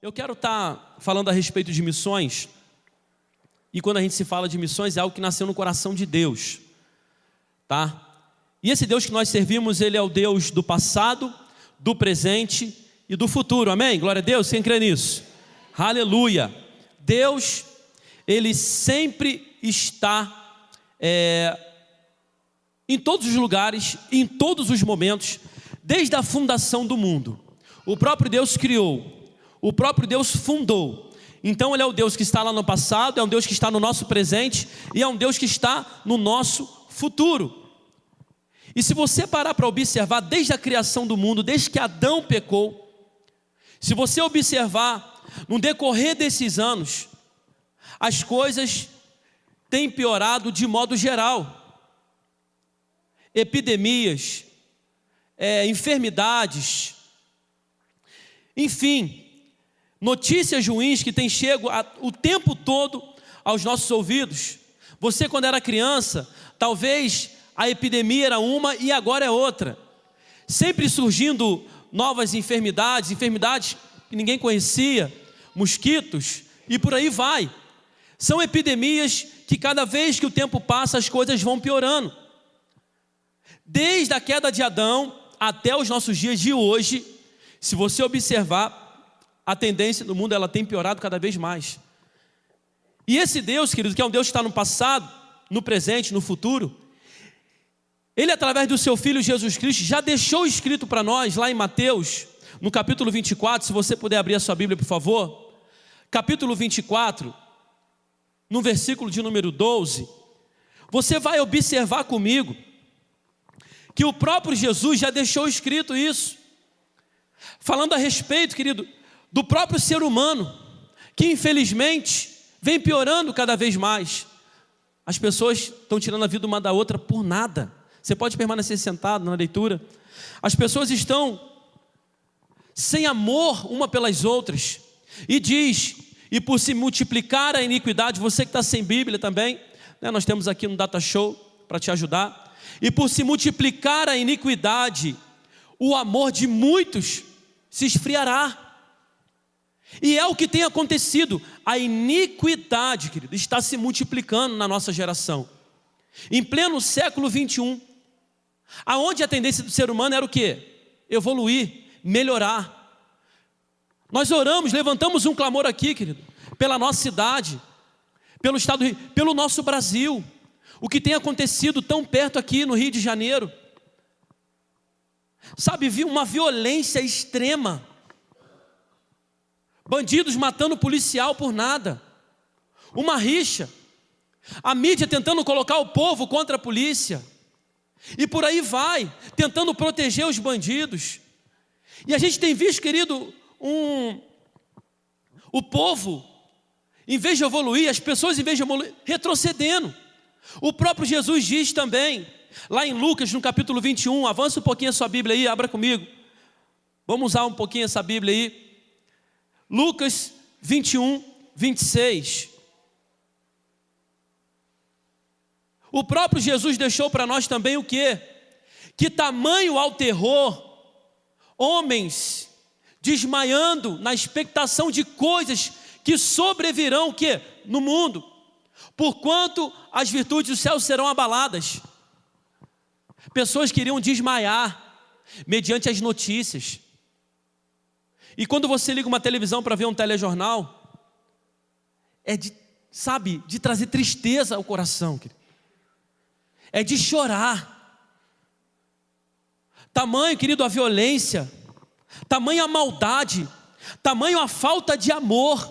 Eu quero estar falando a respeito de missões. E quando a gente se fala de missões, é algo que nasceu no coração de Deus, tá? E esse Deus que nós servimos, Ele é o Deus do passado, do presente e do futuro, amém? Glória a Deus, quem crê nisso? Aleluia! Deus, Ele sempre está em todos os lugares, em todos os momentos, desde a fundação do mundo. O próprio Deus criou, o próprio Deus fundou. Então Ele é o Deus que está lá no passado, é um Deus que está no nosso presente e é um Deus que está no nosso futuro. E se você parar para observar desde a criação do mundo, desde que Adão pecou, se você observar no decorrer desses anos, as coisas têm piorado de modo geral. Epidemias, enfermidades, enfim, notícias ruins que têm chego o tempo todo aos nossos ouvidos. Você, quando era criança, talvez a epidemia era uma e agora é outra. Sempre surgindo novas enfermidades que ninguém conhecia, mosquitos e por aí vai. São epidemias que cada vez que o tempo passa as coisas vão piorando. Desde a queda de Adão até os nossos dias de hoje, se você observar, a tendência do mundo ela tem piorado cada vez mais. E esse Deus, querido, que é um Deus que está no passado, no presente, no futuro, Ele através do seu Filho Jesus Cristo já deixou escrito para nós lá em Mateus, no capítulo 24, se você puder abrir a sua Bíblia por favor, capítulo 24, no versículo de número 12, você vai observar comigo, que o próprio Jesus já deixou escrito isso, falando a respeito, querido, do próprio ser humano, que infelizmente vem piorando cada vez mais. As pessoas estão tirando a vida uma da outra por nada. Você pode permanecer sentado na leitura. As pessoas estão sem amor uma pelas outras. E diz, e por se multiplicar a iniquidade, você que está sem Bíblia também, né, nós temos aqui um data show para te ajudar. E por se multiplicar a iniquidade, o amor de muitos se esfriará. E é o que tem acontecido. A iniquidade, querido, está se multiplicando na nossa geração. Em pleno século 21, aonde a tendência do ser humano era o quê? Evoluir, melhorar. Nós oramos, levantamos um clamor aqui, querido, pela nossa cidade, pelo estado do Rio, pelo nosso Brasil. O que tem acontecido tão perto aqui no Rio de Janeiro. Sabe, viu uma violência extrema. Bandidos matando policial por nada. Uma rixa. A mídia tentando colocar o povo contra a polícia. E por aí vai, tentando proteger os bandidos. E a gente tem visto, querido, o povo, em vez de evoluir, as pessoas em vez de evoluir, retrocedendo. O próprio Jesus diz também, lá em Lucas, no capítulo 21, avança um pouquinho a sua Bíblia aí, abra comigo. Vamos usar um pouquinho essa Bíblia aí. Lucas 21, 26. O próprio Jesus deixou para nós também o quê? Que tamanho ao terror, homens desmaiando na expectação de coisas que sobrevirão o quê? No mundo. Porquanto as virtudes do céu serão abaladas. Pessoas que iriam desmaiar mediante as notícias. E quando você liga uma televisão para ver um telejornal, é de trazer tristeza ao coração, querido. É de chorar. Tamanho, querido, a violência, tamanho a maldade, tamanho a falta de amor.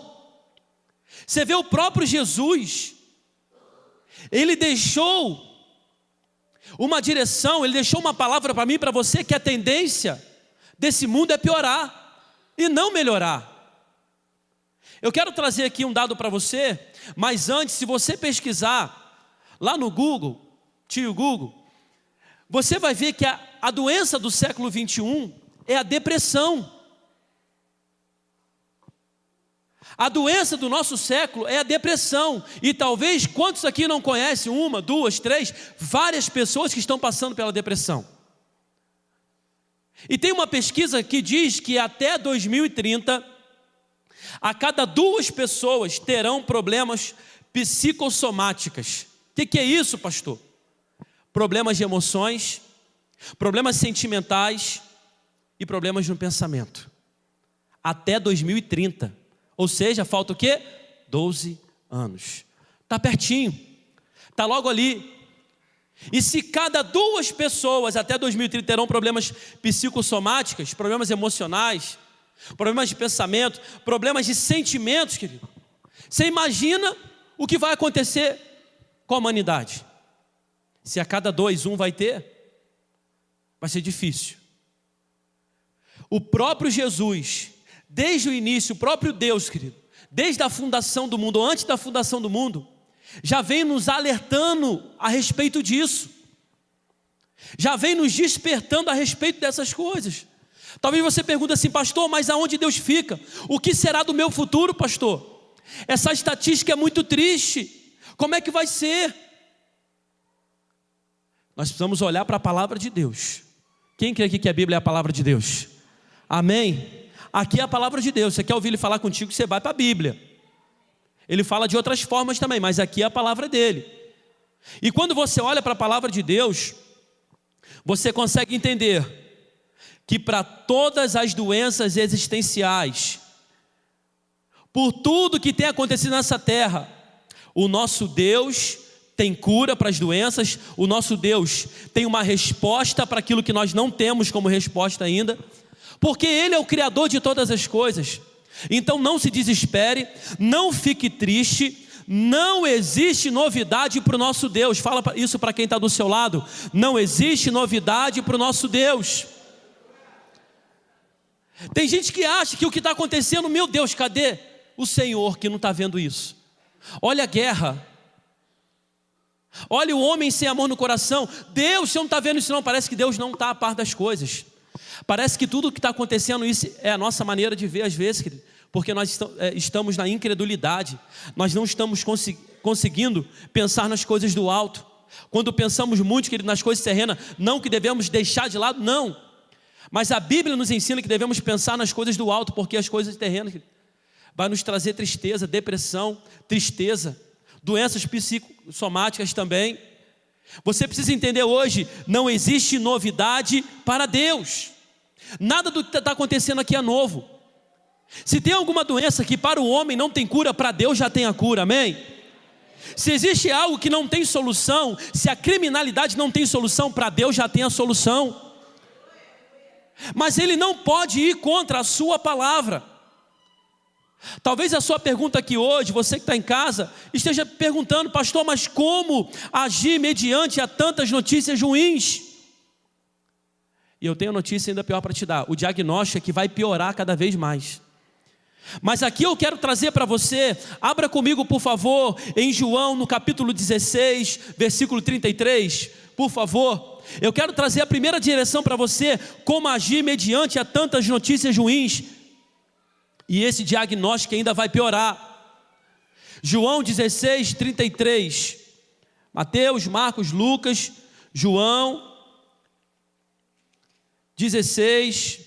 Você vê o próprio Jesus, Ele deixou uma direção, Ele deixou uma palavra para mim e para você, que a tendência desse mundo é piorar e não melhorar. Eu quero trazer aqui um dado para você, mas antes, se você pesquisar lá no Google, tio Google, você vai ver que a doença do século 21 é a depressão. A doença do nosso século é a depressão. E talvez, quantos aqui não conhecem uma, duas, três, várias pessoas que estão passando pela depressão. E tem uma pesquisa que diz que até 2030, A cada 2 pessoas terão problemas psicossomáticos. O que é isso, pastor? Problemas de emoções, problemas sentimentais e problemas no pensamento. Até 2030. Ou seja, falta o quê? 12 anos. Está pertinho. Está logo ali. E se cada 2 pessoas até 2030 terão problemas psicossomáticos, problemas emocionais, problemas de pensamento, problemas de sentimentos, querido, você imagina o que vai acontecer com a humanidade? Se a cada 2, 1 vai ter, vai ser difícil. O próprio Jesus, desde o início, o próprio Deus, querido, desde a fundação do mundo, ou antes da fundação do mundo, já vem nos alertando a respeito disso. Já vem nos despertando a respeito dessas coisas. Talvez você pergunte assim, pastor, mas aonde Deus fica? O que será do meu futuro, pastor? Essa estatística é muito triste. Como é que vai ser? Nós precisamos olhar para a palavra de Deus. Quem crê aqui que a Bíblia é a palavra de Deus? Amém? Aqui é a palavra de Deus. Você quer ouvir Ele falar contigo, você vai para a Bíblia. Ele fala de outras formas também, mas aqui é a palavra dele. E quando você olha para a palavra de Deus, você consegue entender que para todas as doenças existenciais, por tudo que tem acontecido nessa terra, o nosso Deus tem cura para as doenças, o nosso Deus tem uma resposta para aquilo que nós não temos como resposta ainda, porque Ele é o Criador de todas as coisas. Então não se desespere, não fique triste, não existe novidade para o nosso Deus. Fala isso para quem está do seu lado. Não existe novidade para o nosso Deus. Tem gente que acha que o que está acontecendo, meu Deus, cadê o Senhor que não está vendo isso? Olha a guerra, olha o homem sem amor no coração. Deus, você não está vendo isso não? Parece que Deus não está a par das coisas. Parece que tudo o que está acontecendo, isso é a nossa maneira de ver às vezes, querido, porque nós estamos na incredulidade. Nós não estamos conseguindo pensar nas coisas do alto. Quando pensamos muito, querido, nas coisas terrenas, não que devemos deixar de lado, não. Mas a Bíblia nos ensina que devemos pensar nas coisas do alto, porque as coisas terrenas, querido, vai nos trazer tristeza, depressão, tristeza, doenças psicossomáticas também. Você precisa entender hoje, não existe novidade para Deus. Nada do que está acontecendo aqui é novo. Se tem alguma doença que para o homem não tem cura, para Deus já tem a cura, amém? Se existe algo que não tem solução, se a criminalidade não tem solução, para Deus já tem a solução. Mas Ele não pode ir contra a sua palavra. Talvez a sua pergunta aqui hoje, você que está em casa, esteja perguntando, pastor, mas como agir mediante a tantas notícias ruins? E eu tenho notícia ainda pior para te dar. O diagnóstico é que vai piorar cada vez mais. Mas aqui eu quero trazer para você, abra comigo por favor, em João no capítulo 16, versículo 33, por favor. Eu quero trazer a primeira direção para você, como agir mediante a tantas notícias ruins. E esse diagnóstico ainda vai piorar. João 16, 33. Mateus, Marcos, Lucas, João 16,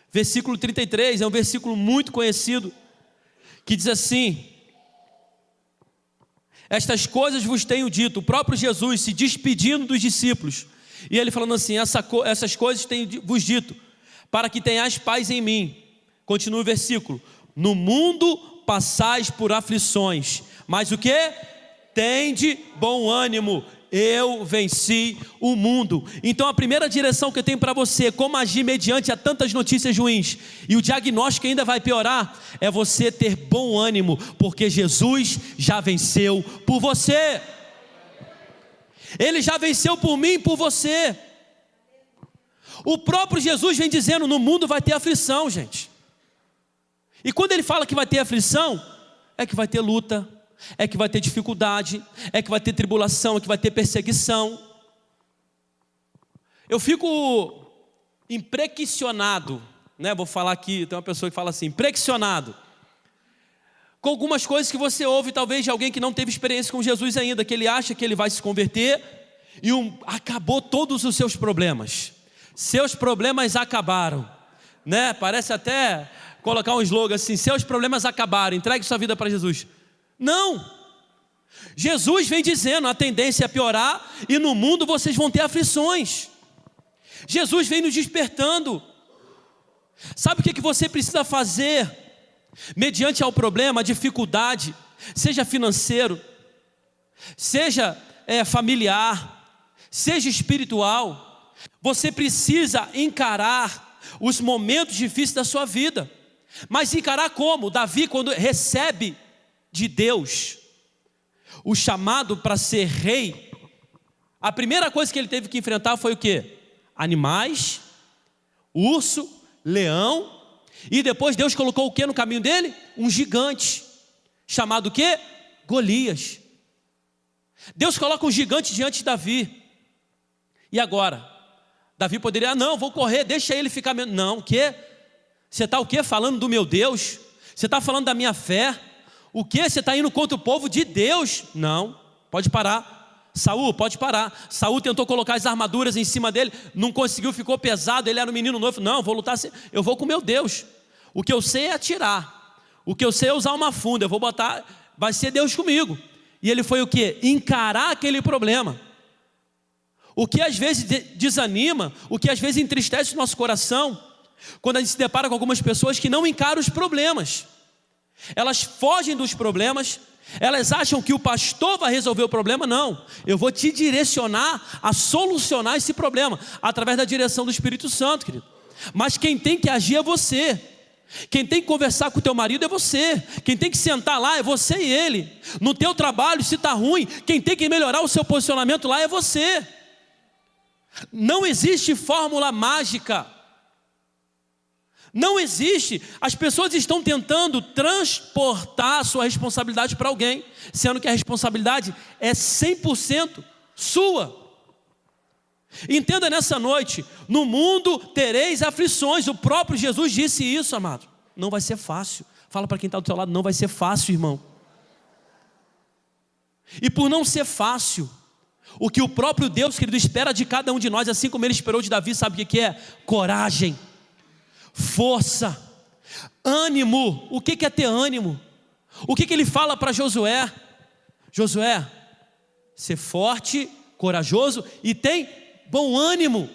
versículo 33, é um versículo muito conhecido, que diz assim: estas coisas vos tenho dito. O próprio Jesus se despedindo dos discípulos, e ele falando assim, essas coisas tenho vos dito, para que tenhais paz em mim. Continua o versículo: no mundo passais por aflições, mas o que? Tende bom ânimo, eu venci o mundo. Então a primeira direção que eu tenho para você, como agir mediante a tantas notícias ruins, e o diagnóstico ainda vai piorar, é você ter bom ânimo, porque Jesus já venceu por você. Ele já venceu por mim e por você. O próprio Jesus vem dizendo, no mundo vai ter aflição, gente. E quando ele fala que vai ter aflição, é que vai ter luta, é que vai ter dificuldade, é que vai ter tribulação, é que vai ter perseguição. Eu fico impressionado, né? Vou falar aqui, tem uma pessoa que fala assim, impressionado com algumas coisas que você ouve, talvez de alguém que não teve experiência com Jesus ainda, que ele acha que ele vai se converter e acabou todos os seus problemas. Seus problemas acabaram, né? Parece até colocar um slogan assim: seus problemas acabaram, entregue sua vida para Jesus. Não, Jesus vem dizendo, a tendência é piorar, e no mundo vocês vão ter aflições. Jesus vem nos despertando. Sabe o que você precisa fazer mediante ao problema, a dificuldade, seja financeiro, seja familiar, seja espiritual? Você precisa encarar os momentos difíceis da sua vida. Mas encarar como? Davi, quando recebe de Deus o chamado para ser rei, a primeira coisa que ele teve que enfrentar foi o quê? Animais, urso, leão, e depois Deus colocou o que no caminho dele? Um gigante, chamado o quê? Golias. Deus coloca um gigante diante de Davi. E agora? Davi poderia, não, vou correr, deixa ele ficar... Não, o quê? Você está o quê? Falando do meu Deus? Você está falando da minha fé? O quê? Você está indo contra o povo de Deus? Não, pode parar. Saul, pode parar. Saul tentou colocar as armaduras em cima dele, não conseguiu, ficou pesado, ele era um menino novo. Não, vou lutar, eu vou com meu Deus. O que eu sei é atirar, o que eu sei é usar uma funda, eu vou botar, vai ser Deus comigo. E ele foi o quê? Encarar aquele problema. O que às vezes desanima, o que às vezes entristece o nosso coração, quando a gente se depara com algumas pessoas que não encaram os problemas. Elas fogem dos problemas, elas acham que o pastor vai resolver o problema. Não, eu vou te direcionar a solucionar esse problema, através da direção do Espírito Santo, querido. Mas quem tem que agir é você. Quem tem que conversar com o teu marido é você. Quem tem que sentar lá é você e ele. No teu trabalho, se está ruim, quem tem que melhorar o seu posicionamento lá é você. Não existe fórmula mágica. Não existe. As pessoas estão tentando transportar a sua responsabilidade para alguém, sendo que a responsabilidade é 100% sua. Entenda nessa noite, no mundo tereis aflições. O próprio Jesus disse isso, amado. Não vai ser fácil. Fala para quem está do teu lado, não vai ser fácil, irmão. E por não ser fácil, o que o próprio Deus, querido, espera de cada um de nós, assim como ele esperou de Davi, sabe o que é? Coragem, força, ânimo. O que é ter ânimo? O que ele fala para Josué? Josué, ser forte, corajoso e tem bom ânimo.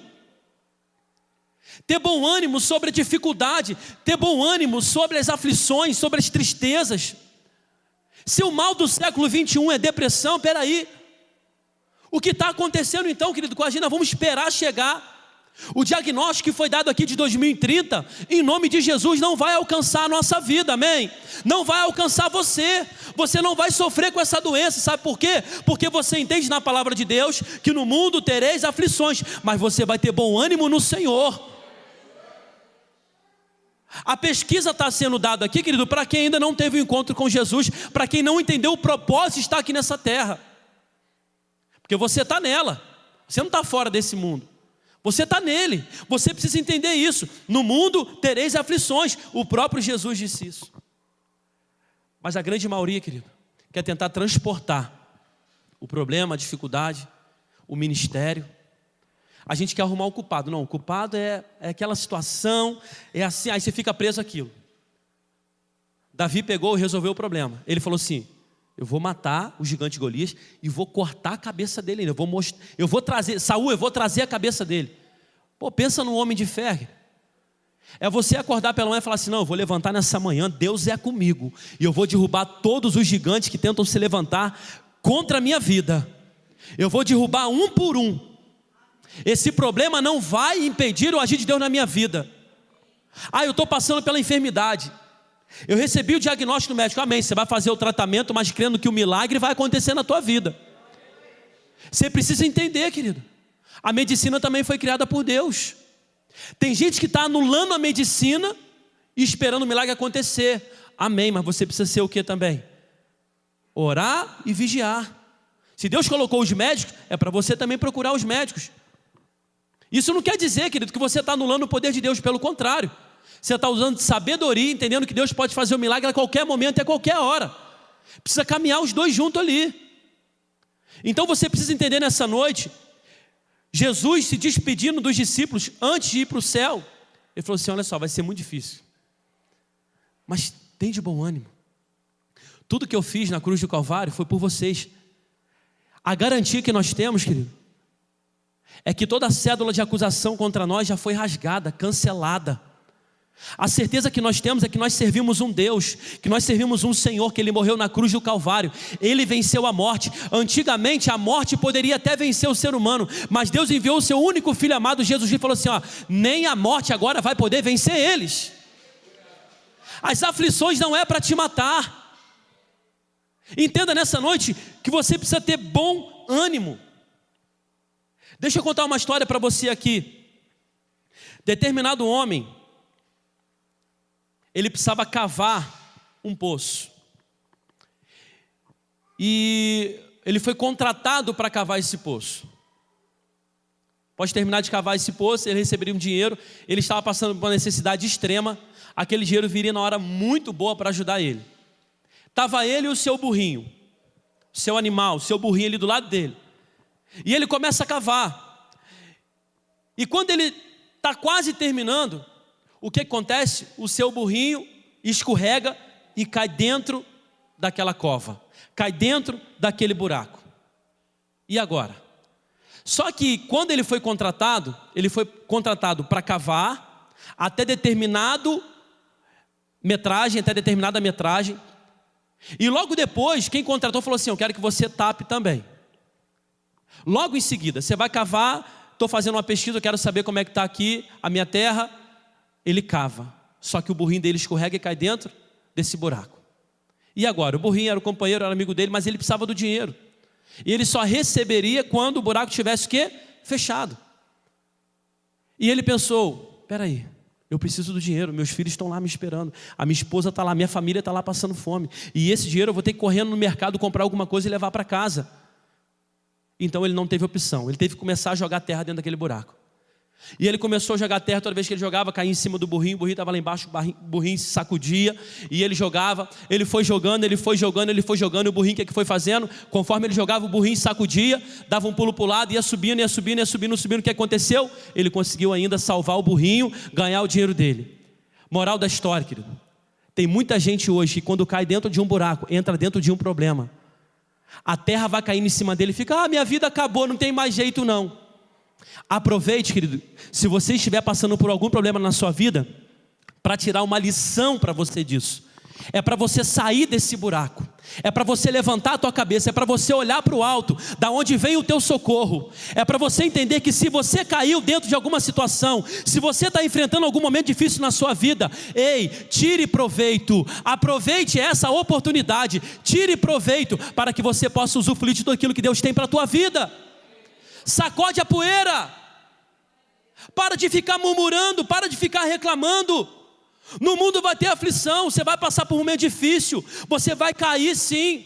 Ter bom ânimo sobre a dificuldade, ter bom ânimo sobre as aflições, sobre as tristezas. Se o mal do século 21 é depressão, peraí, o que está acontecendo então, querido, com a gente? Nós vamos esperar chegar. O diagnóstico que foi dado aqui de 2030, em nome de Jesus, não vai alcançar a nossa vida, amém? Não vai alcançar você. Você não vai sofrer com essa doença, sabe por quê? Porque você entende na palavra de Deus que no mundo tereis aflições, mas você vai ter bom ânimo no Senhor. A pesquisa está sendo dada aqui, querido, para quem ainda não teve um encontro com Jesus, para quem não entendeu o propósito de estar aqui nessa terra. Porque você está nela, você não está fora desse mundo. Você está nele, você precisa entender isso. No mundo tereis aflições, o próprio Jesus disse isso. Mas a grande maioria, querido, quer tentar transportar o problema, a dificuldade, o ministério. A gente quer arrumar o culpado. Não, o culpado é aquela situação, é assim, aí você fica preso àquilo. Davi pegou e resolveu o problema. Ele falou assim: eu vou matar o gigante Golias e vou cortar a cabeça dele. Eu vou trazer, Saul, eu vou trazer a cabeça dele. Pô, pensa num homem de fé. É você acordar pela manhã e falar assim: não, eu vou levantar nessa manhã, Deus é comigo. E eu vou derrubar todos os gigantes que tentam se levantar contra a minha vida. Eu vou derrubar um por um. Esse problema não vai impedir o agir de Deus na minha vida. Ah, eu estou passando pela enfermidade. Eu recebi o diagnóstico do médico, amém, você vai fazer o tratamento, mas crendo que o milagre vai acontecer na tua vida. Você precisa entender, querido, a medicina também foi criada por Deus. Tem gente que está anulando a medicina e esperando o milagre acontecer, amém, mas você precisa ser o que também? Orar e vigiar. Se Deus colocou os médicos, é para você também procurar os médicos. Isso não quer dizer, querido, que você está anulando o poder de Deus, pelo contrário. Você está usando de sabedoria, entendendo que Deus pode fazer o milagre a qualquer momento e a qualquer hora. Precisa caminhar os dois juntos ali. Então você precisa entender nessa noite, Jesus se despedindo dos discípulos antes de ir para o céu. Ele falou assim: olha só, vai ser muito difícil. mas tem de bom ânimo. Tudo que eu fiz na cruz do Calvário foi por vocês. A garantia que nós temos, querido, é que toda a cédula de acusação contra nós já foi rasgada, cancelada. A certeza que nós temos é que nós servimos um Deus, que nós servimos um Senhor, que Ele morreu na cruz do Calvário. Ele venceu a morte. Antigamente a morte poderia até vencer o ser humano, mas Deus enviou o seu único Filho amado, Jesus, e falou assim, nem a morte agora vai poder vencer eles. As aflições não é para te matar. Entenda nessa noite que você precisa ter bom ânimo. Deixa eu contar uma história para você aqui. Determinado homem, ele precisava cavar um poço. E ele foi contratado para cavar esse poço. Após terminar de cavar esse poço, ele receberia um dinheiro. Ele estava passando por uma necessidade extrema. Aquele dinheiro viria na hora muito boa para ajudar ele. Estava ele e o seu burrinho, o seu animal, o seu burrinho ali do lado dele. E ele começa a cavar. E quando ele está quase terminando, o que acontece? O seu burrinho escorrega e cai dentro daquela cova, cai dentro daquele buraco. E agora? Só que quando ele foi contratado para cavar até determinada metragem. E logo depois, quem contratou falou assim, eu quero que você tape também. Logo em seguida, você vai cavar, estou fazendo uma pesquisa, eu quero saber como é que está aqui a minha terra. Ele cava, só que o burrinho dele escorrega e cai dentro desse buraco. E agora? O burrinho era o companheiro, era amigo dele, mas ele precisava do dinheiro. E ele só receberia quando o buraco tivesse o quê? Fechado. E ele pensou, peraí, eu preciso do dinheiro, meus filhos estão lá me esperando, a minha esposa está lá, minha família está lá passando fome, e esse dinheiro eu vou ter que correr no mercado, comprar alguma coisa e levar para casa. Então ele não teve opção, ele teve que começar a jogar terra dentro daquele buraco. E ele começou a jogar terra, toda vez que ele jogava, caía em cima do burrinho, o burrinho estava lá embaixo, o burrinho se sacudia, e ele jogava, ele foi jogando, e o burrinho o que foi fazendo? Conforme ele jogava, o burrinho sacudia, dava um pulo para o lado, ia subindo, o que aconteceu? Ele conseguiu ainda salvar o burrinho, ganhar o dinheiro dele. Moral da história, querido, tem muita gente hoje que quando cai dentro de um buraco, entra dentro de um problema, a terra vai caindo em cima dele e fica, minha vida acabou, não tem mais jeito não. Aproveite, querido, se você estiver passando por algum problema na sua vida, para tirar uma lição para você disso. É para você sair desse buraco, é para você levantar a tua cabeça, é para você olhar para o alto, da onde vem o teu socorro. É para você entender que se você caiu dentro de alguma situação, se você está enfrentando algum momento difícil na sua vida, tire proveito, aproveite essa oportunidade, tire proveito, para que você possa usufruir de tudo aquilo que Deus tem para a tua vida. Sacode a poeira, para de ficar murmurando, para de ficar reclamando. No mundo vai ter aflição, você vai passar por um momento difícil, você vai cair sim,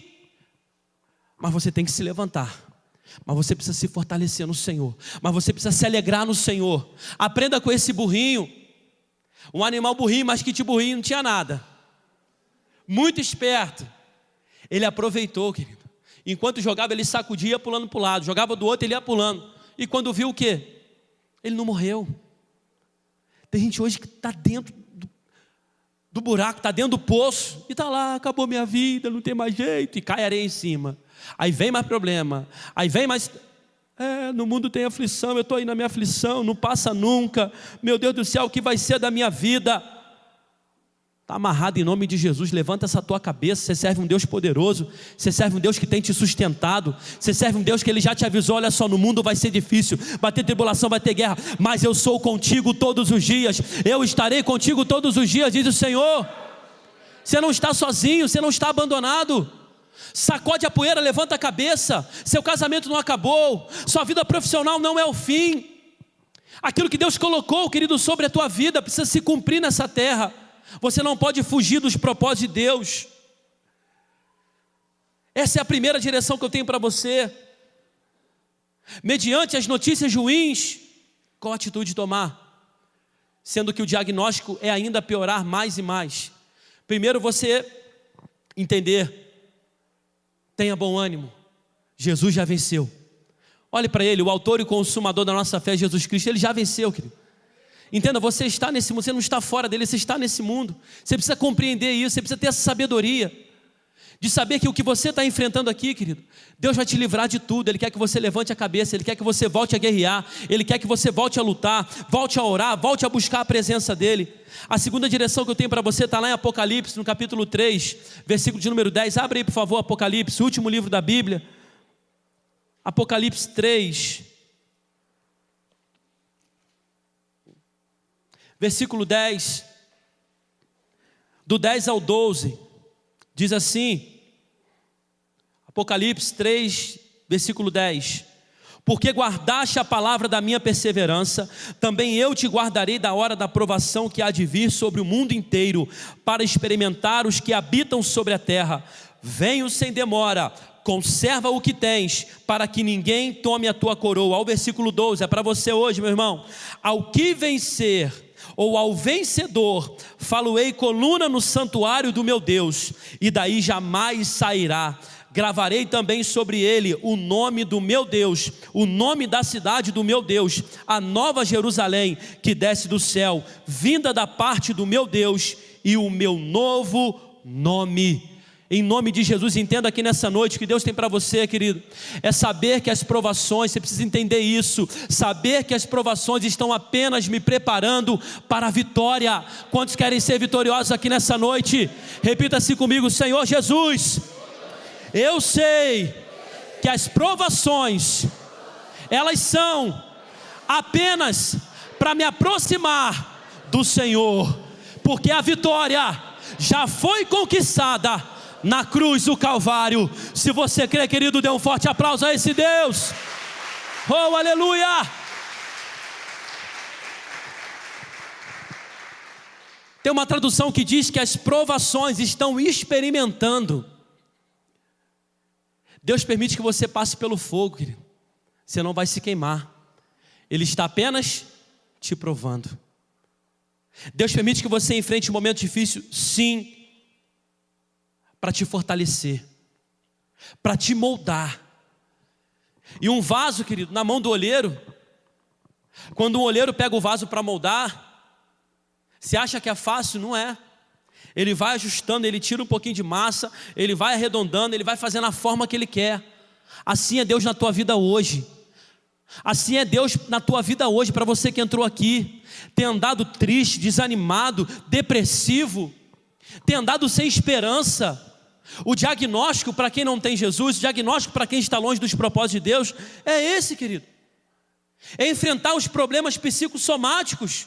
mas você tem que se levantar, mas você precisa se fortalecer no Senhor, mas você precisa se alegrar no Senhor. Aprenda com esse burrinho, um animal burrinho, mas que de burrinho não tinha nada, muito esperto. Ele aproveitou, querido. Enquanto jogava, ele sacudia, pulando para o lado. Jogava do outro, ele ia pulando. E quando viu o quê? Ele não morreu. Tem gente hoje que está dentro do buraco, está dentro do poço. E está lá, acabou minha vida, não tem mais jeito. E cai areia em cima. Aí vem mais problema. Aí vem mais... no mundo tem aflição, eu estou aí na minha aflição, não passa nunca. Meu Deus do céu, o que vai ser da minha vida? Está amarrado em nome de Jesus. Levanta essa tua cabeça. Você serve um Deus poderoso, você serve um Deus que tem te sustentado, você serve um Deus que Ele já te avisou, olha só, no mundo vai ser difícil, vai ter tribulação, vai ter guerra, mas eu sou contigo todos os dias, eu estarei contigo todos os dias, diz o Senhor. Você não está sozinho, você não está abandonado. Sacode a poeira, levanta a cabeça. Seu casamento não acabou, sua vida profissional não é o fim. Aquilo que Deus colocou, querido, sobre a tua vida precisa se cumprir nessa terra. Você não pode fugir dos propósitos de Deus. Essa é a primeira direção que eu tenho para você. Mediante as notícias ruins, qual atitude tomar? Sendo que o diagnóstico é ainda piorar mais e mais. Primeiro você entender, tenha bom ânimo, Jesus já venceu. Olhe para Ele, o autor e consumador da nossa fé, Jesus Cristo, Ele já venceu, querido. Entenda, você está nesse mundo, você não está fora dele, você está nesse mundo. Você precisa compreender isso, você precisa ter essa sabedoria de saber que o que você está enfrentando aqui, querido, Deus vai te livrar de tudo. Ele quer que você levante a cabeça, Ele quer que você volte a guerrear, Ele quer que você volte a lutar, volte a orar, volte a buscar a presença dEle. A segunda direção que eu tenho para você está lá em Apocalipse, no capítulo 3, versículo de número 10. Abre aí, por favor, Apocalipse, o último livro da Bíblia. Apocalipse 3, versículo 10, do 10 ao 12, diz assim, Apocalipse 3, versículo 10: porque guardaste a palavra da minha perseverança, também eu te guardarei da hora da provação que há de vir sobre o mundo inteiro, para experimentar os que habitam sobre a terra. Venho sem demora, conserva o que tens, para que ninguém tome a tua coroa. Ao versículo 12, é para você hoje, meu irmão. Ao que vencer, ou ao vencedor, falo-ei coluna no santuário do meu Deus, e daí jamais sairá. Gravarei também sobre ele o nome do meu Deus, o nome da cidade do meu Deus, a nova Jerusalém, que desce do céu, vinda da parte do meu Deus, e o meu novo nome. Em nome de Jesus, entenda aqui nessa noite que Deus tem para você, querido, é saber que as provações, você precisa entender isso, saber que as provações estão apenas me preparando para a vitória. Quantos querem ser vitoriosos aqui nessa noite? Repita-se comigo: Senhor Jesus, eu sei que as provações, elas são apenas para me aproximar do Senhor, porque a vitória já foi conquistada na cruz do Calvário. Se você crê, querido, dê um forte aplauso a esse Deus. Oh, aleluia! Tem uma tradução que diz que as provações estão experimentando. Deus permite que você passe pelo fogo, querido. Você não vai se queimar. Ele está apenas te provando. Deus permite que você enfrente um momento difícil, sim, para te fortalecer, para te moldar. E um vaso, querido, na mão do olheiro, quando o olheiro pega o vaso para moldar, você acha que é fácil? Não é. Ele vai ajustando, ele tira um pouquinho de massa, ele vai arredondando, ele vai fazendo a forma que ele quer. Assim é Deus na tua vida hoje. Assim é Deus na tua vida hoje, para você que entrou aqui, tem andado triste, desanimado, depressivo, tem andado sem esperança. O diagnóstico para quem não tem Jesus, o diagnóstico para quem está longe dos propósitos de Deus, é esse, querido. É enfrentar os problemas psicossomáticos.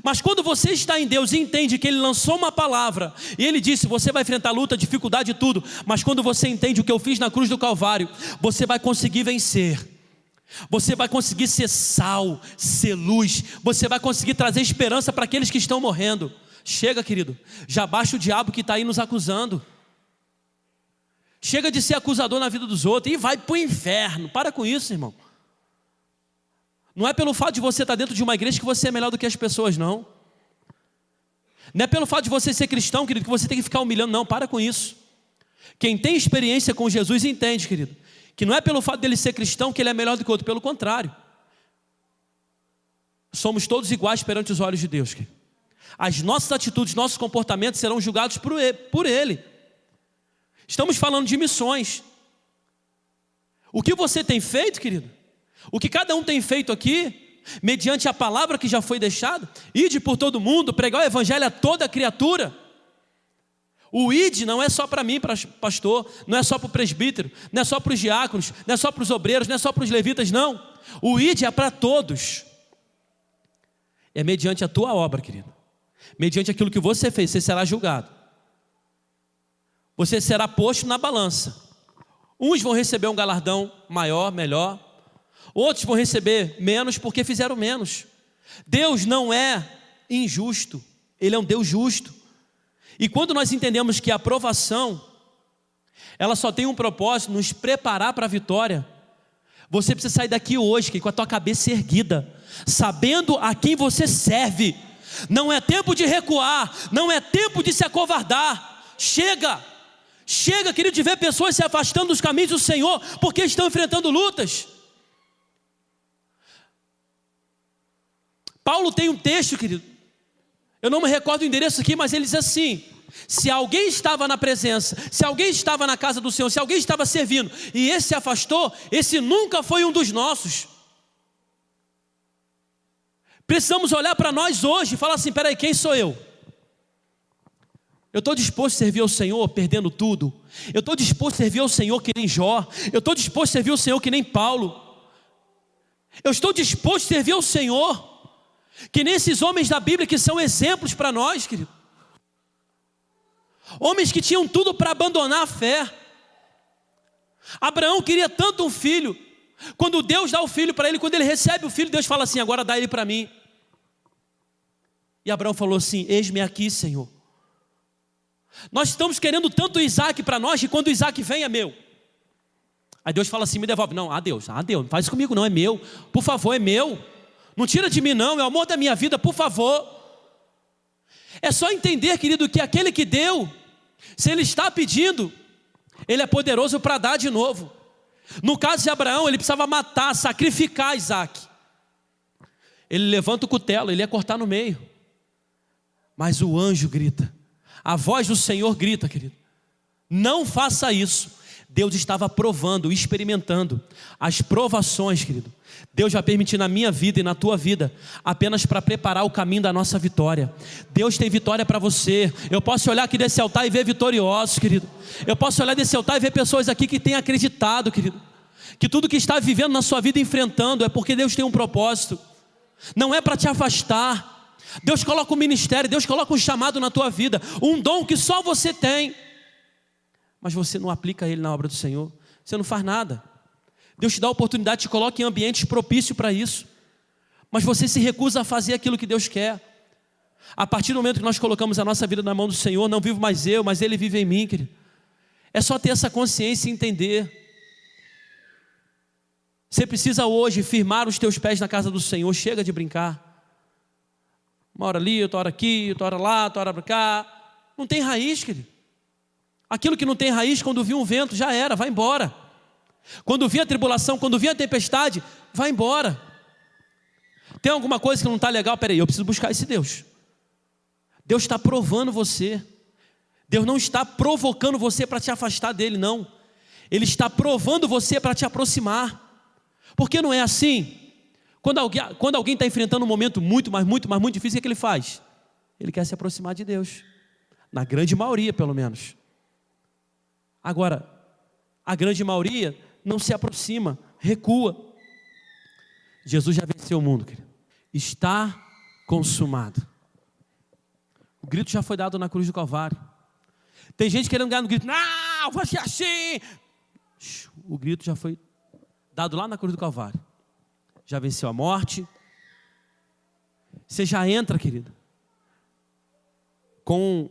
Mas quando você está em Deus e entende que Ele lançou uma palavra, e Ele disse, você vai enfrentar luta, dificuldade e tudo, mas quando você entende o que eu fiz na cruz do Calvário, você vai conseguir vencer, você vai conseguir ser sal, ser luz, você vai conseguir trazer esperança para aqueles que estão morrendo. Chega, querido, já basta o diabo que está aí nos acusando. Chega de ser acusador na vida dos outros e vai para o inferno. Para com isso, irmão. Não é pelo fato de você estar dentro de uma igreja que você é melhor do que as pessoas, não. Não é pelo fato de você ser cristão, querido, que você tem que ficar humilhando, não. Para com isso. Quem tem experiência com Jesus entende, querido, que não é pelo fato dele ser cristão que ele é melhor do que o outro. Pelo contrário. Somos todos iguais perante os olhos de Deus, querido. As nossas atitudes, nossos comportamentos serão julgados por Ele. Estamos falando de missões. O que você tem feito, querido? O que cada um tem feito aqui, mediante a palavra que já foi deixada, ide por todo mundo, pregar o evangelho a toda criatura. O ide não é só para mim, pastor, não é só para o presbítero, não é só para os diáconos, não é só para os obreiros, não é só para os levitas, não. O ide é para todos. É mediante a tua obra, querido. Mediante aquilo que você fez, você será julgado. Você será posto na balança. Uns vão receber um galardão maior, melhor. Outros vão receber menos porque fizeram menos. Deus não é injusto. Ele é um Deus justo. E quando nós entendemos que a aprovação, ela só tem um propósito, nos preparar para a vitória, você precisa sair daqui hoje com a tua cabeça erguida, sabendo a quem você serve. Não é tempo de recuar, não é tempo de se acovardar. Chega, querido, de ver pessoas se afastando dos caminhos do Senhor, porque estão enfrentando lutas. Paulo tem um texto, querido, eu não me recordo o endereço aqui, mas ele diz assim: se alguém estava na presença, se alguém estava na casa do Senhor, se alguém estava servindo, e esse se afastou, esse nunca foi um dos nossos. Precisamos olhar para nós hoje e falar assim: peraí, quem sou eu? Eu estou disposto a servir ao Senhor perdendo tudo? Eu estou disposto a servir ao Senhor que nem Jó? Eu estou disposto a servir ao Senhor que nem Paulo? Eu estou disposto a servir ao Senhor que nem esses homens da Bíblia que são exemplos para nós, querido? Homens que tinham tudo para abandonar a fé. Abraão queria tanto um filho. Quando Deus dá o filho para ele, quando ele recebe o filho, Deus fala assim: agora dá ele para mim. E Abraão falou assim: eis-me aqui, Senhor. Nós estamos querendo tanto Isaac para nós, que quando o Isaac vem é meu. Aí Deus fala assim: me devolve. Não, Deus, não faz isso comigo não, é meu. Por favor, é meu. Não tira de mim não, é o amor da minha vida, por favor. É só entender, querido, que aquele que deu, se ele está pedindo, ele é poderoso para dar de novo. No caso de Abraão, ele precisava matar, sacrificar Isaac. Ele levanta o cutelo, ele ia cortar no meio. Mas o anjo grita, a voz do Senhor grita, querido: não faça isso. Deus estava provando, experimentando as provações, querido. Deus vai permitir na minha vida e na tua vida, apenas para preparar o caminho da nossa vitória. Deus tem vitória para você. Eu posso olhar aqui desse altar e ver vitoriosos, querido. Eu posso olhar desse altar e ver pessoas aqui que têm acreditado, querido, que tudo que está vivendo na sua vida, enfrentando, é porque Deus tem um propósito. Não é para te afastar. Deus coloca um ministério, Deus coloca um chamado na tua vida, um dom que só você tem, mas você não aplica ele na obra do Senhor. Você não faz nada. Deus te dá a oportunidade, te coloca em ambientes propícios para isso, mas você se recusa a fazer aquilo que Deus quer. A partir do momento que nós colocamos a nossa vida na mão do Senhor, não vivo mais eu, mas Ele vive em mim, querido. É só ter essa consciência e entender. Você precisa hoje firmar os teus pés na casa do Senhor. Chega de brincar. Uma hora ali, outra hora aqui, outra hora lá, outra hora para cá. Não tem raiz, querido. Aquilo que não tem raiz, quando vir um vento, já era, vai embora. Quando vir a tribulação, quando vir a tempestade, vai embora. Tem alguma coisa que não está legal? Peraí, eu preciso buscar esse Deus. Deus está provando você. Deus não está provocando você para te afastar dele, não. Ele está provando você para te aproximar. Porque não é assim? Quando alguém está enfrentando um momento muito difícil, o que ele faz? Ele quer se aproximar de Deus. Na grande maioria, pelo menos. Agora, a grande maioria não se aproxima, recua. Jesus já venceu o mundo, querido. Está consumado. O grito já foi dado na cruz do Calvário. Tem gente querendo ganhar no grito: não, vai ser assim. O grito já foi dado lá na cruz do Calvário. Já venceu a morte. Você já entra, querido, com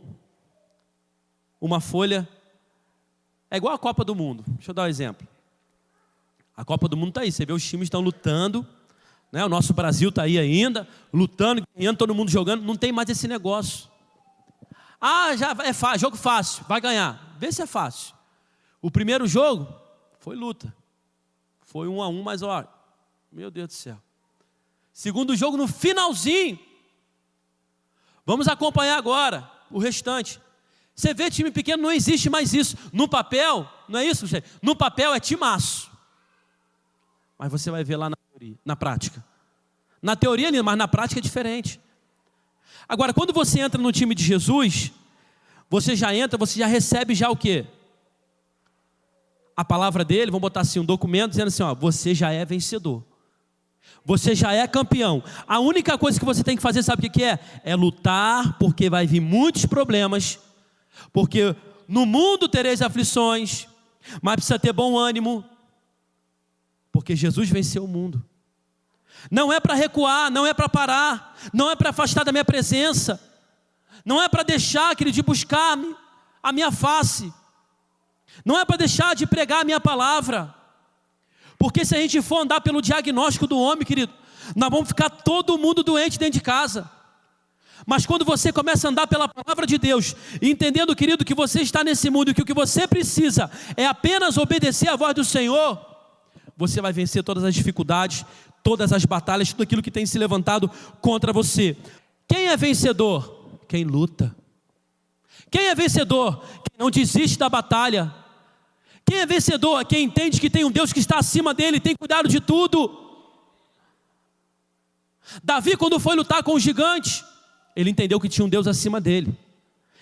uma folha. É igual a Copa do Mundo. Deixa eu dar um exemplo. A Copa do Mundo está aí. Você vê, os times estão lutando, né? O nosso Brasil está aí ainda, lutando, ganhando, todo mundo jogando. Não tem mais esse negócio. Já é fácil, jogo fácil, vai ganhar. Vê se é fácil. O primeiro jogo foi luta. Foi 1-1, mas olha, meu Deus do céu. Segundo jogo, no finalzinho. Vamos acompanhar agora o restante. Você vê, time pequeno, não existe mais isso. No papel, não é isso, gente? No papel é timaço. Mas você vai ver lá na teoria, na prática. Na teoria, mas na prática é diferente. Agora, quando você entra no time de Jesus, você já entra, você já recebe já o quê? A palavra dele, vamos botar assim, um documento dizendo assim, ó, você já é vencedor. Você já é campeão. A única coisa que você tem que fazer, sabe o que é? É lutar, porque vai vir muitos problemas. Porque no mundo tereis aflições, mas precisa ter bom ânimo, porque Jesus venceu o mundo. Não é para recuar, não é para parar, não é para afastar da minha presença, não é para deixar, querido, de buscar a minha face, não é para deixar de pregar a minha palavra, porque se a gente for andar pelo diagnóstico do homem, querido, nós vamos ficar todo mundo doente dentro de casa. Mas quando você começa a andar pela palavra de Deus, entendendo, querido, que você está nesse mundo e que o que você precisa é apenas obedecer à voz do Senhor, você vai vencer todas as dificuldades, todas as batalhas, tudo aquilo que tem se levantado contra você. Quem é vencedor? Quem luta. Quem é vencedor? Quem não desiste da batalha. Quem é vencedor? Quem entende que tem um Deus que está acima dele, tem cuidado de tudo. Davi, quando foi lutar com o gigante, ele entendeu que tinha um Deus acima dele.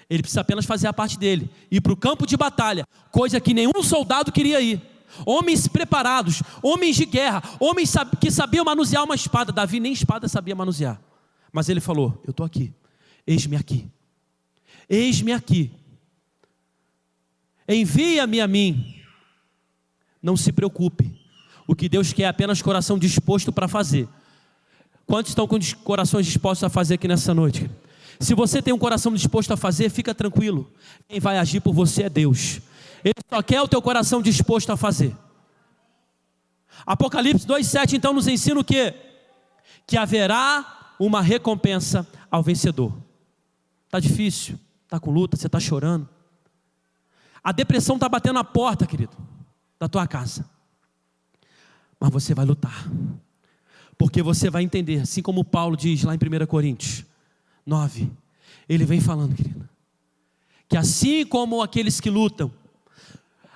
Ele precisa apenas fazer a parte dele, ir para o campo de batalha, coisa que nenhum soldado queria ir. Homens preparados, homens de guerra, homens que sabiam manusear uma espada. Davi nem espada sabia manusear, mas ele falou: eu estou aqui, eis-me aqui, eis-me aqui, envia-me a mim. Não se preocupe, o que Deus quer é apenas coração disposto para fazer. Quantos estão com os corações dispostos a fazer aqui nessa noite? Se você tem um coração disposto a fazer, fica tranquilo, quem vai agir por você é Deus. Ele só quer o teu coração disposto a fazer. Apocalipse 2,7 então nos ensina o quê? Que haverá uma recompensa ao vencedor. Está difícil, está com luta, você está chorando. A depressão está batendo na porta, querido, da tua casa. Mas você vai lutar. Porque você vai entender, assim como Paulo diz lá em 1 Coríntios 9. Ele vem falando, querido, que assim como aqueles que lutam,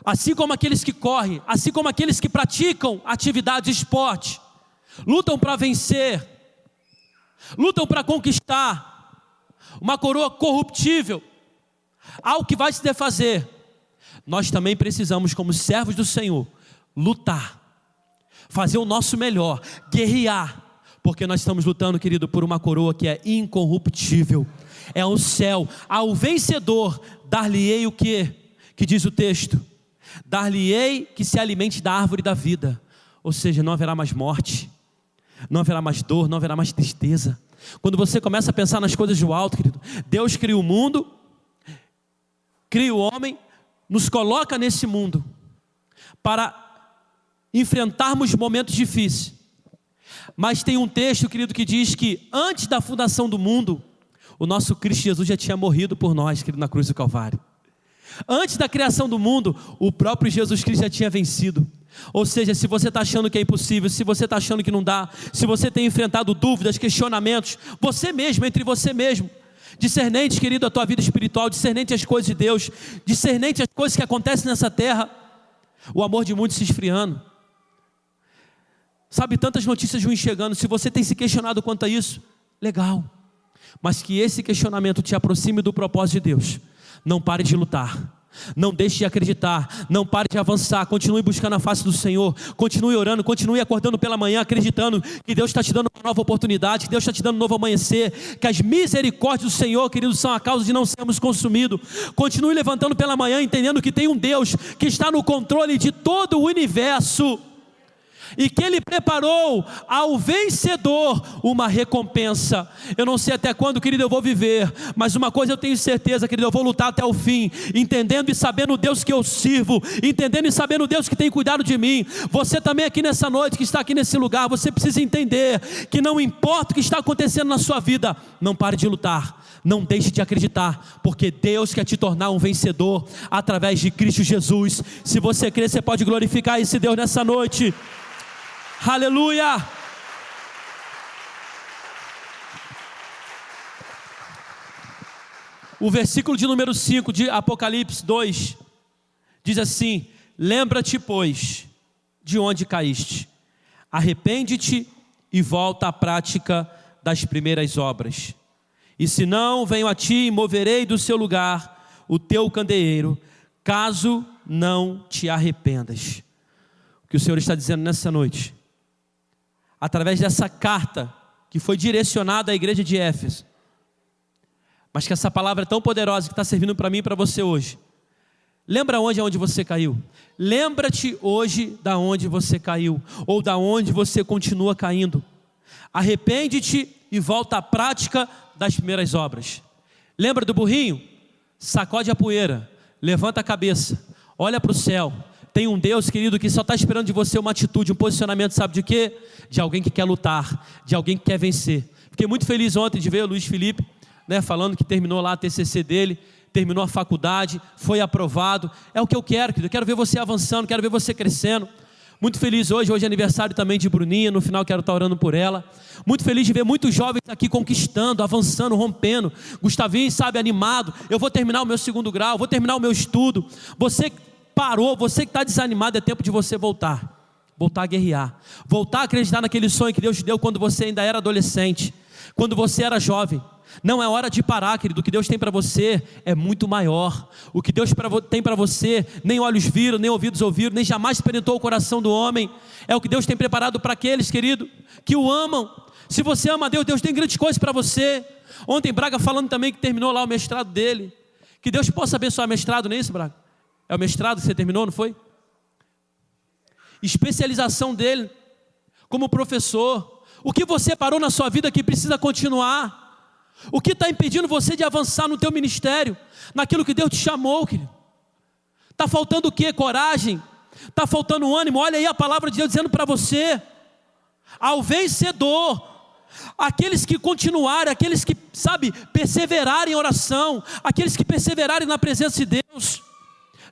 assim como aqueles que correm, assim como aqueles que praticam atividade de esporte, lutam para vencer, lutam para conquistar uma coroa corruptível, algo que vai se desfazer. Nós também precisamos, como servos do Senhor, lutar, fazer o nosso melhor, guerrear, porque nós estamos lutando, querido, por uma coroa que é incorruptível, é o céu. Ao vencedor dar-lhe-ei o que diz o texto? Dar-lhe-ei que se alimente da árvore da vida, ou seja, não haverá mais morte, não haverá mais dor, não haverá mais tristeza. Quando você começa a pensar nas coisas do alto, querido, Deus cria o mundo, cria o homem, nos coloca nesse mundo para enfrentarmos momentos difíceis. Mas tem um texto, querido, que diz que antes da fundação do mundo, o nosso Cristo Jesus já tinha morrido por nós, querido, na cruz do Calvário. Antes da criação do mundo, o próprio Jesus Cristo já tinha vencido. Ou seja, se você está achando que é impossível, se você está achando que não dá, se você tem enfrentado dúvidas, questionamentos, você mesmo, entre você mesmo, discernente, querido, a tua vida espiritual, discernente as coisas de Deus, discernente as coisas que acontecem nessa terra, o amor de muitos se esfriando. Sabe, tantas notícias ruins chegando. Se você tem se questionado quanto a isso, legal, mas que esse questionamento te aproxime do propósito de Deus. Não pare de lutar, não deixe de acreditar, não pare de avançar, continue buscando a face do Senhor, continue orando, continue acordando pela manhã, acreditando que Deus está te dando uma nova oportunidade, que Deus está te dando um novo amanhecer, que as misericórdias do Senhor, queridos, são a causa de não sermos consumidos. Continue levantando pela manhã, entendendo que tem um Deus que está no controle de todo o universo, e que Ele preparou ao vencedor uma recompensa. Eu não sei até quando, querido, eu vou viver, mas uma coisa eu tenho certeza, querido, eu vou lutar até o fim, entendendo e sabendo o Deus que eu sirvo, entendendo e sabendo o Deus que tem cuidado de mim. Você também aqui nessa noite, que está aqui nesse lugar, você precisa entender que não importa o que está acontecendo na sua vida, não pare de lutar, não deixe de acreditar, porque Deus quer te tornar um vencedor através de Cristo Jesus. Se você crer, você pode glorificar esse Deus nessa noite. Aleluia! O versículo de número 5 de Apocalipse 2 diz assim: lembra-te, pois, de onde caíste, arrepende-te e volta à prática das primeiras obras. E se não, venho a ti e moverei do seu lugar o teu candeeiro, caso não te arrependas. O que o Senhor está dizendo nessa noite, através dessa carta que foi direcionada à igreja de Éfeso, mas que essa palavra é tão poderosa que está servindo para mim e para você hoje. Lembra onde você caiu? Lembra-te hoje da onde você caiu, ou da onde você continua caindo. Arrepende-te e volta à prática das primeiras obras. Lembra do burrinho? Sacode a poeira, levanta a cabeça, olha para o céu. Tem um Deus, querido, que só está esperando de você uma atitude, um posicionamento, sabe de quê? De alguém que quer lutar, de alguém que quer vencer. Fiquei muito feliz ontem de ver o Luiz Felipe, falando que terminou lá a TCC dele, terminou a faculdade, foi aprovado. É o que eu quero, querido. Eu quero ver você avançando, quero ver você crescendo. Muito feliz hoje é aniversário também de Bruninha, no final quero estar orando por ela. Muito feliz de ver muitos jovens aqui conquistando, avançando, rompendo. Gustavinho, sabe, animado, eu vou terminar o meu 2º grau, vou terminar o meu estudo. Você que parou, você que está desanimado, é tempo de você voltar a guerrear, voltar a acreditar naquele sonho que Deus te deu quando você ainda era adolescente, quando você era jovem. Não é hora de parar, querido. O que Deus tem para você é muito maior. O que Deus tem para você, nem olhos viram, nem ouvidos ouviram, nem jamais experimentou o coração do homem. É o que Deus tem preparado para aqueles, querido, que o amam. Se você ama a Deus, Deus tem grandes coisas para você. Ontem Braga falando também que terminou lá o mestrado dele. Que Deus possa abençoar o mestrado, não é isso, Braga? É o mestrado que você terminou, não foi? Especialização dele como professor. O que você parou na sua vida que precisa continuar? O que está impedindo você de avançar no teu ministério, naquilo que Deus te chamou, querido? Está faltando o quê? Coragem? Está faltando ânimo? Olha aí a palavra de Deus dizendo para você: ao vencedor, aqueles que continuarem, aqueles que, sabe, perseverarem em oração, aqueles que perseverarem na presença de Deus,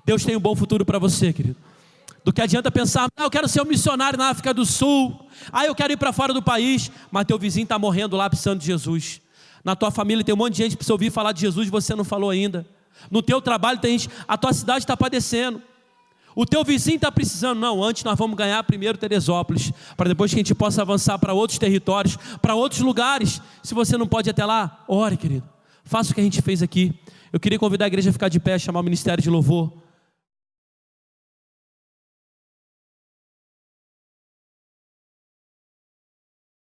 Deus tem um bom futuro para você, querido. Do que adianta pensar, eu quero ser um missionário na África do Sul, eu quero ir para fora do país, mas teu vizinho está morrendo lá precisando de Jesus. Na tua família tem um monte de gente que precisa ouvir falar de Jesus e você não falou ainda. No teu trabalho tem gente, a tua cidade está padecendo, o teu vizinho está precisando. Não, antes nós vamos ganhar primeiro Teresópolis, para depois que a gente possa avançar para outros territórios, para outros lugares. Se você não pode ir até lá, ore, querido, faça o que a gente fez aqui. Eu queria convidar a igreja a ficar de pé, chamar o ministério de louvor.